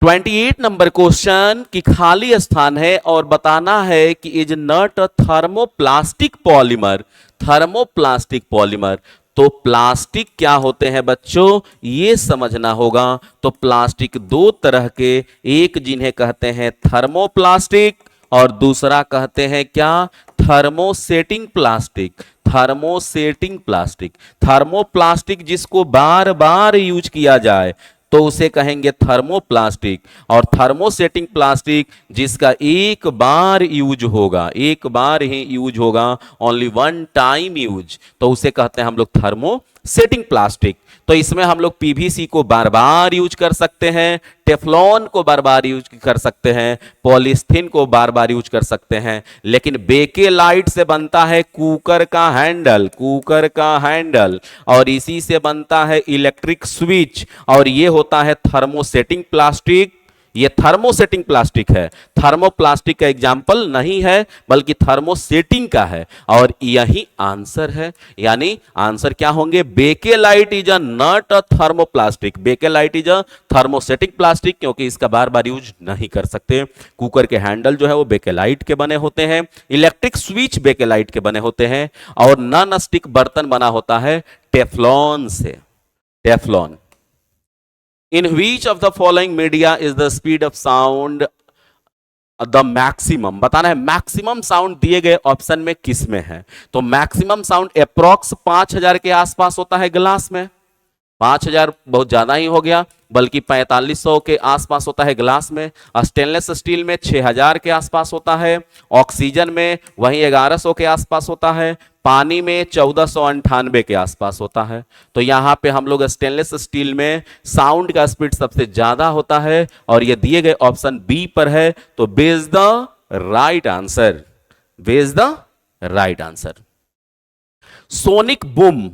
28 नंबर क्वेश्चन की खाली स्थान है और बताना है कि is not a thermoplastic polymer. Thermoplastic polymer, तो प्लास्टिक क्या होते हैं बच्चों, ये समझना होगा। तो प्लास्टिक 2 तरह के, एक जिन्हें कहते हैं थर्मोप्लास्टिक और दूसरा कहते हैं क्या? Thermosetting plastic. Thermosetting plastic, thermoplastic जिसको बार बार यूज किया जाए तो उसे कहेंगे थर्मोप्लास्टिक, और थर्मोसेटिंग प्लास्टिक जिसका एक बार यूज होगा, एक बार ही यूज होगा, ओनली 1 टाइम यूज, तो उसे कहते हैं हम लोग थर्मो सेटिंग प्लास्टिक। तो इसमें हम लोग पीवीसी को बार बार यूज कर सकते हैं, टेफलॉन को बार बार यूज कर सकते हैं, पॉलीथीन को बार बार यूज कर सकते हैं, लेकिन बेकेलाइट से बनता है कुकर का हैंडल, कुकर का हैंडल, और इसी से बनता है इलेक्ट्रिक स्विच, और ये होता है थर्मोसेटिंग प्लास्टिक। ये थर्मोसेटिंग प्लास्टिक है, थर्मोप्लास्टिक का एग्जाम्पल नहीं है बल्कि थर्मोसेटिंग का है, और यही आंसर है। यानी आंसर क्या होंगे, bakelite is a not a thermoplastic, bakelite is a thermosetting plastic, क्योंकि इसका बार बार यूज नहीं कर सकते। कुकर के हैंडल जो है वो बेकेलाइट के बने होते हैं, इलेक्ट्रिक स्विच बेकेलाइट के बने होते हैं, और नॉन स्टिक बर्तन बना होता है टेफलॉन से, Teflon. In which of the following media is the speed of sound the maximum? बताना है मैक्सिमम साउंड दिए गए ऑप्शन में किस में है। तो मैक्सिमम साउंड अप्रॉक्स 5000 के आसपास होता है ग्लास में, 5000 बहुत ज्यादा ही हो गया, बल्कि 4500 के आसपास होता है ग्लास में। स्टेनलेस स्टील में 6000 के आसपास होता है, ऑक्सीजन में वहीं 1100 के आसपास होता है, पानी में 1498 के आसपास होता है। तो यहां पे हम लोग स्टेनलेस स्टील में साउंड का स्पीड सबसे ज्यादा होता है, और ये दिए गए ऑप्शन बी पर है। तो B is the right answer, B is the right answer. Sonic boom,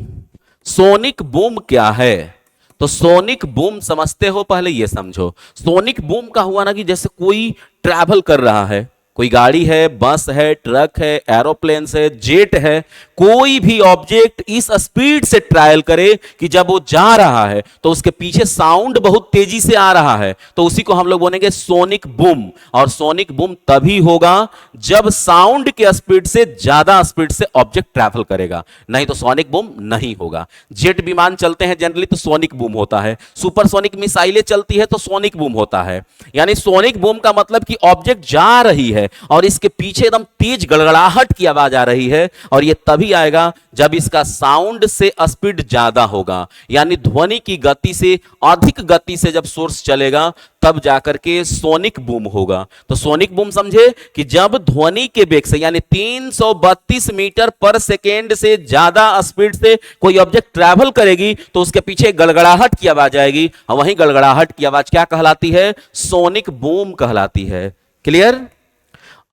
sonic boom क्या है? तो सोनिक बूम समझते हो, पहले ये समझो। सोनिक बूम का हुआ ना कि जैसे कोई ट्रैवल कर रहा है, कोई गाड़ी है, बस है, ट्रक है, एरोप्लेन है, जेट है, कोई भी ऑब्जेक्ट इस स्पीड से ट्रायल करे कि जब वो जा रहा है तो उसके पीछे साउंड बहुत तेजी से आ रहा है, तो उसी को हम लोग बोलेंगे सोनिक बूम। और सोनिक बूम तभी होगा जब साउंड के स्पीड से ज्यादा स्पीड से ऑब्जेक्ट ट्रैवल करेगा, नहीं तो सोनिक बूम नहीं होगा। जेट विमान चलते हैं जनरली तो सोनिक बूम होता है, सुपरसोनिक मिसाइलें चलती है तो सोनिक बूम होता है। यानी सोनिक बूम का मतलब कि ऑब्जेक्ट जा रही है और इसके पीछे एकदम तेज गड़गड़ाहट की आवाज आ रही है, और यह तभी आएगा जब इसका साउंड से स्पीड ज्यादा होगा, यानी ध्वनि की गति से अधिक गति से जब सोर्स चलेगा तब जाकर के सोनिक बूम होगा। तो सोनिक बूम समझे कि जब ध्वनि के वेग से यानी 332 मीटर पर सेकेंड से ज्यादा स्पीड से कोई ऑब्जेक्ट ट्रैवल करेगी तो उसके पीछे गड़गड़ाहट की आवाज आएगी, और वही गड़गड़ाहट की आवाज क्या कहलाती है? सोनिक बूम कहलाती है। क्लियर?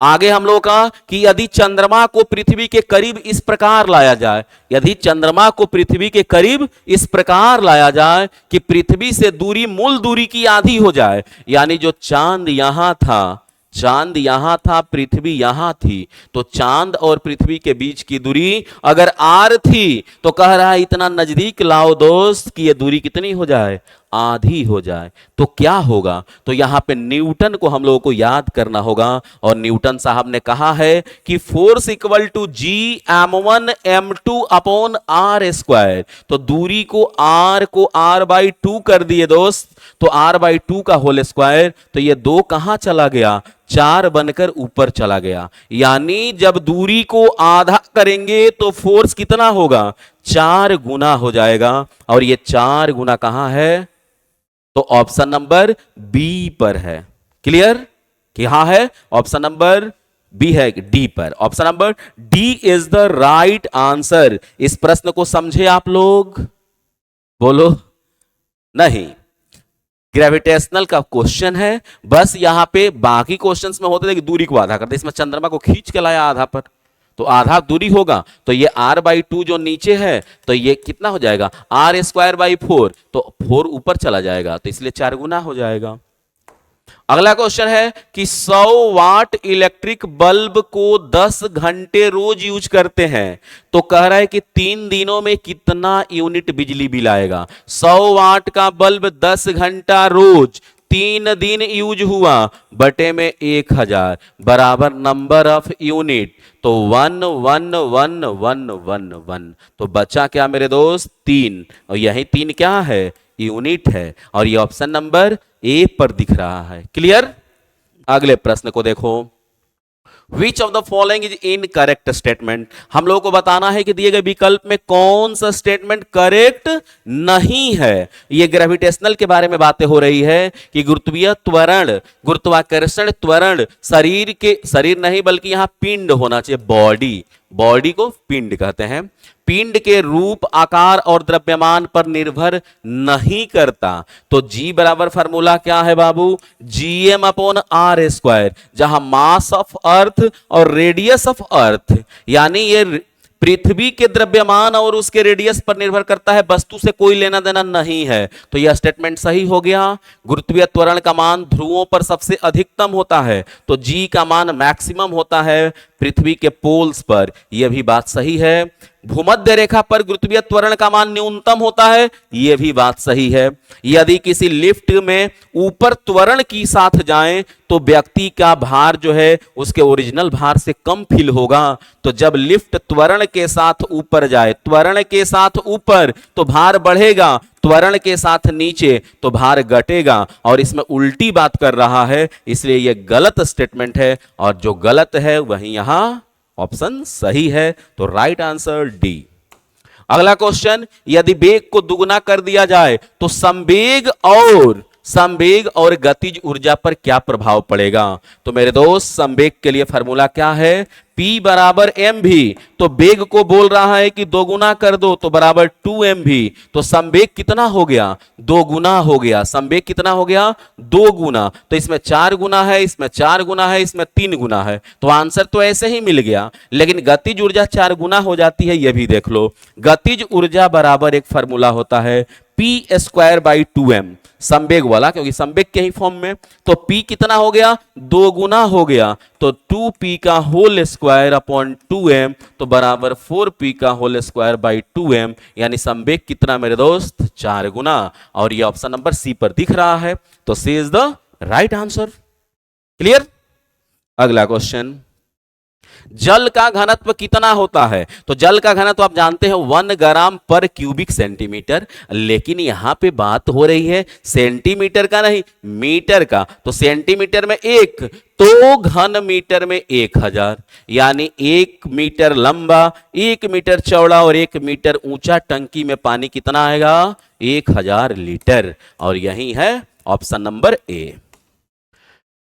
आगे हम लोग का कि यदि चंद्रमा को पृथ्वी के करीब इस प्रकार लाया जाए, यदि चंद्रमा को पृथ्वी के करीब इस प्रकार लाया जाए कि पृथ्वी से दूरी मूल दूरी की आधी हो जाए, यानी जो चांद यहां था, चांद यहां था, पृथ्वी यहां थी, तो चांद और पृथ्वी के बीच की दूरी अगर आर थी तो कह रहा है इतना नजदीक लाओ दोस्त कि यह दूरी कितनी हो जाए? आधी हो जाए। तो क्या होगा? तो यहां पे न्यूटन को हम लोगों को याद करना होगा, और न्यूटन साहब ने कहा है कि force equal to G m1 m2 upon r square. तो दूरी को r बाई 2 कर दिए दोस्त, तो r बाई 2 का होल स्क्वायर, तो ये 2 कहां चला गया? 4 बनकर ऊपर चला गया। यानी जब दूरी को आधा करेंगे तो फोर्स कितना होगा? 4 गुना हो जाएगा, और ये 4 गुना कहां है? तो ऑप्शन नंबर बी पर है। क्लियर? कि हाँ है, ऑप्शन नंबर बी है, डी पर। Option number D is the right answer. इस प्रश्न को समझे आप लोग? बोलो नहीं। ग्रेविटेशनल का क्वेश्चन है, बस यहां पे बाकी क्वेश्चंस में होते थे कि दूरी को आधा करते, इसमें चंद्रमा को खींच के लाया आधा पर, तो आधा दूरी होगा, तो ये r/2 जो नीचे है तो ये कितना हो जाएगा? r²/4, तो 4 ऊपर चला जाएगा, तो इसलिए 4 गुना हो जाएगा। अगला क्वेश्चन है कि 100 वाट इलेक्ट्रिक बल्ब को 10 घंटे रोज यूज करते हैं, तो कह रहा है कि 3 दिनों में कितना यूनिट बिजली बिल आएगा? 100 वाट का बल्ब 10 घंटा रोज 3 दिन यूज हुआ, बटे में 1000 बराबर नंबर ऑफ यूनिट, तो 1 1 1 1 1 1, तो बचा क्या मेरे दोस्त? 3, और यही 3 क्या है? यूनिट है, और ये ऑप्शन नंबर ए पर दिख रहा है। क्लियर? अगले प्रश्न को देखो। Which of the following is incorrect statement? हम लोगों को बताना है कि दिए गए विकल्प में कौन सा स्टेटमेंट करेक्ट नहीं है। ये ग्रेविटेशनल के बारे में बातें हो रही है कि गुरुत्वीय त्वरण, गुरुत्वाकर्षण त्वरण शरीर नहीं बल्कि यहां पिंड होना चाहिए, बॉडी, बॉडी को पिंड कहते हैं। पिंड के रूप, आकार और द्रव्यमान पर निर्भर नहीं करता। तो जी बराबर फॉर्मूला क्या है बाबू, जीएम अपॉन आर स्क्वायर, जहां मास ऑफ अर्थ और रेडियस ऑफ अर्थ, यानी ये पृथ्वी के द्रव्यमान और उसके रेडियस पर निर्भर करता है, वस्तु से कोई लेना देना नहीं है। तो यह स्टेटमेंट सही हो गया। गुरुत्वीय त्वरण का मान ध्रुवों पर सबसे अधिकतम होता है, तो जी का मान मैक्सिमम होता है पृथ्वी के पोल्स पर, यह भी बात सही है। भूमध्य रेखा पर गुरुत्वीय त्वरण का मान न्यूनतम होता है, यह भी बात सही है। यदि किसी लिफ्ट में ऊपर त्वरण की साथ जाएं तो व्यक्ति का भार जो है उसके ओरिजिनल भार से कम फील होगा। तो जब लिफ्ट त्वरण के साथ ऊपर जाए, त्वरण के साथ ऊपर तो भार बढ़ेगा, त्वरण के साथ नीचे तो भार घटेगा, और इसमें उल्टी बात कर रहा है, इसलिए यह गलत स्टेटमेंट है, और जो गलत है वही यहां ऑप्शन सही है। तो राइट आंसर डी। अगला क्वेश्चन, यदि वेग को दुगुना कर दिया जाए तो संवेग और गतिज ऊर्जा पर क्या प्रभाव पड़ेगा। तो मेरे दोस्त, संवेग के लिए फॉर्मूला क्या है, P बराबर mv। तो वेग को बोल रहा है कि दो गुना कर दो, तो बराबर 2mv। तो संवेग कितना हो गया, दो गुना हो गया। संवेग कितना हो गया, दो गुना। तो इसमें 4 गुना है, इसमें 4 गुना है, इसमें 3 गुना है, तो आंसर तो ऐसे ही मिल गया। लेकिन गतिज ऊर्जा 4 गुना हो जाती है, यह भी देख लो। गतिज ऊर्जा बराबर एक फॉर्मूला होता है P स्क्वायर बाई 2m, संवेग वाला, क्योंकि संवेग के ही फॉर्म में। तो P कितना हो गया, दो गुना हो गया, तो 2P का होल स्क्वायर अपॉन 2m, तो बराबर 4P का होल स्क्वायर बाई 2m, यानी संवेग कितना मेरे दोस्त, 4 गुना। और ये ऑप्शन नंबर सी पर दिख रहा है, तो C is the right answer. Clear. अगला क्वेश्चन, जल का घनत्व कितना होता है। तो जल का घनत्व आप जानते हैं 1 ग्राम पर क्यूबिक सेंटीमीटर, लेकिन यहां पे बात हो रही है सेंटीमीटर का नहीं, मीटर का। तो सेंटीमीटर में 1, तो घन मीटर में 1000, यानी 1 मीटर लंबा, 1 मीटर चौड़ा और 1 मीटर ऊंचा टंकी में पानी कितना आएगा, 1000 लीटर। और यही है ऑप्शन नंबर ए।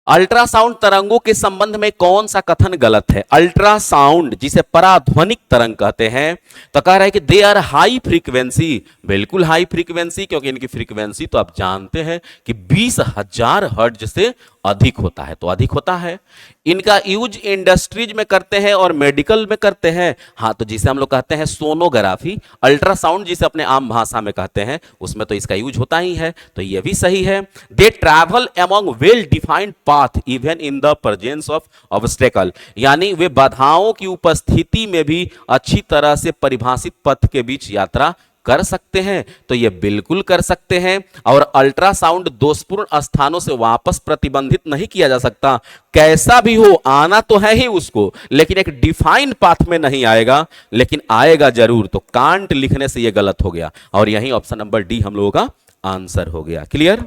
अल्ट्रासाउंड तरंगों के संबंध में कौन सा कथन गलत है। अल्ट्रासाउंड जिसे पराध्वनिक तरंग कहते हैं, तो कह रहा है कि दे आर हाई फ्रीक्वेंसी। बिल्कुल हाई फ्रीक्वेंसी, क्योंकि इनकी फ्रीक्वेंसी तो आप जानते हैं कि 20,000 हर्ट्ज से अधिक होता है, तो अधिक होता है। इनका यूज इंडस्ट्रीज में करते हैं और मेडिकल में करते हैं। हाँ, तो जिसे हम लोग कहते हैं सोनोग्राफी, अल्ट्रासाउंड जिसे अपने आम भाषा में कहते हैं, उसमें तो इसका यूज होता ही है, तो यह भी सही है। दे travel among well defined path even in the presence of obstacle, यानी वे बाधाओं की उपस्थिति में भी अच्छी तरह से परिभाषित पथ के बीच यात्रा कर सकते हैं। तो ये बिल्कुल कर सकते हैं। और अल्ट्रासाउंड दोषपूर्ण स्थानों से वापस प्रतिबंधित नहीं किया जा सकता, कैसा भी हो आना तो है ही उसको, लेकिन एक डिफाइंड पाथ में नहीं आएगा, लेकिन आएगा जरूर। तो कांट लिखने से यह गलत हो गया, और यही ऑप्शन नंबर डी हम लोगों का आंसर हो गया। क्लियर।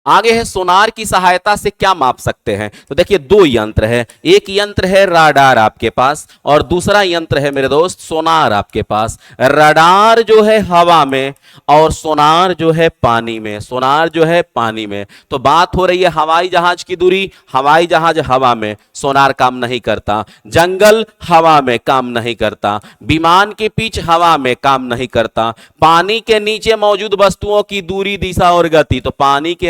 आगे है, सोनार की सहायता से क्या माप सकते हैं। तो देखिए 2 यंत्र है, एक यंत्र है राडार आपके पास, और दूसरा यंत्र है मेरे दोस्त सोनार आपके पास। राडार जो है हवा में और सोनार जो है पानी में, सोनार जो है पानी में। तो बात हो रही है हवाई जहाज की दूरी, हवाई जहाज हवा में, सोनार काम नहीं करता। जंगल हवा में काम नहीं करता, विमान की पिच हवा में काम नहीं करता। पानी के नीचे मौजूद वस्तुओं की दूरी, दिशा और गति, तो पानी के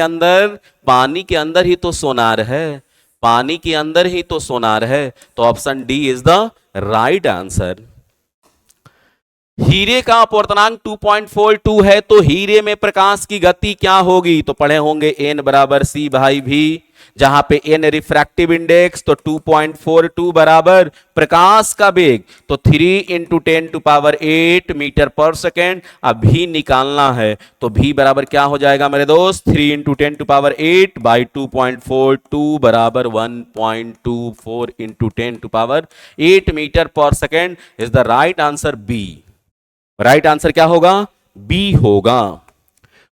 अंदर ही तो सोनार है, पानी के अंदर ही तो सोनार है। तो option D is the right answer. हीरे का अपवर्तनांक 2.42 है, तो हीरे में प्रकाश की गति क्या होगी। तो पढ़े होंगे n बराबर c भाई भी, जहां पे n रिफ्रैक्टिव इंडेक्स, तो 2.42 बराबर प्रकाश का वेग, तो 3 × 10⁸ मीटर पर सेकेंड। अब भी निकालना है, तो भी बराबर क्या हो जाएगा मेरे दोस्त, 3 × 10⁸ बाई 2.42 बराबर 1.24 × 10⁸ metre per second is the right answer B. Right answer क्या होगा, बी होगा।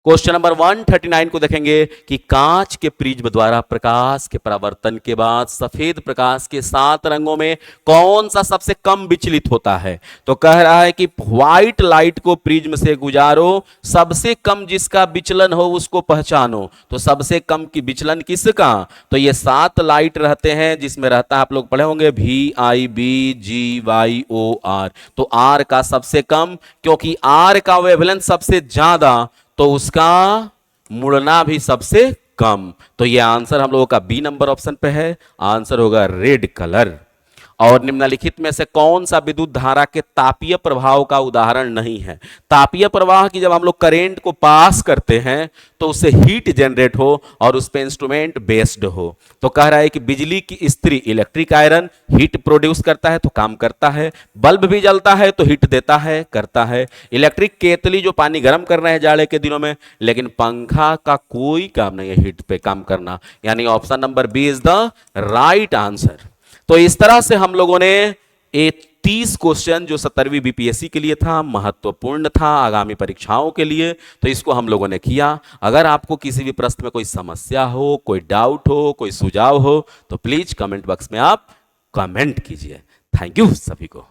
क्वेश्चन नंबर 139 को देखेंगे कि कांच के प्रिज्म द्वारा प्रकाश के परावर्तन के बाद सफेद प्रकाश के 7 रंगों में कौन सा सबसे कम विचलित होता है। तो कह रहा है कि व्हाइट लाइट को प्रिज्म से गुजारो, सबसे कम जिसका विचलन हो उसको पहचानो। तो सबसे कम की विचलन किसका? तो ये 7 लाइट रहते हैं जिसमें रहता है, आप लोग पढ़े होंगे VIBGYOR। तो आर का सबसे कम, क्योंकि आर का वेवलेंथ सबसे ज्यादा तो उसका मुड़ना भी सबसे कम। तो ये आंसर हम लोगों का बी नंबर ऑप्शन पे है, आंसर होगा रेड कलर। और निम्नलिखित में से कौन सा विद्युत धारा के तापीय प्रभाव का उदाहरण नहीं है। तापीय प्रवाह की जब हम लोग करंट को पास करते हैं तो उससे हीट जनरेट हो और उस पे इंस्ट्रूमेंट बेस्ड हो। तो कह रहा है कि बिजली की इस्त्री इलेक्ट्रिक आयरन हीट प्रोड्यूस करता है तो काम करता है, बल्ब भी जलता है तो हीट देता है, करता है। इलेक्ट्रिक केतली जो पानी गर्म कर रहे हैं जाड़े के दिनों में, लेकिन पंखा का कोई काम नहीं है हीट पे काम करना, यानी option number B is the right answer. तो इस तरह से हम लोगों ने ये 30 क्वेश्चन जो 17वीं बीपीएससी के लिए था, महत्वपूर्ण था आगामी परीक्षाओं के लिए, तो इसको हम लोगों ने किया। अगर आपको किसी भी प्रश्न में कोई समस्या हो, कोई डाउट हो, कोई सुझाव हो, तो प्लीज कमेंट बॉक्स में आप कमेंट कीजिए। थैंक यू सभी को।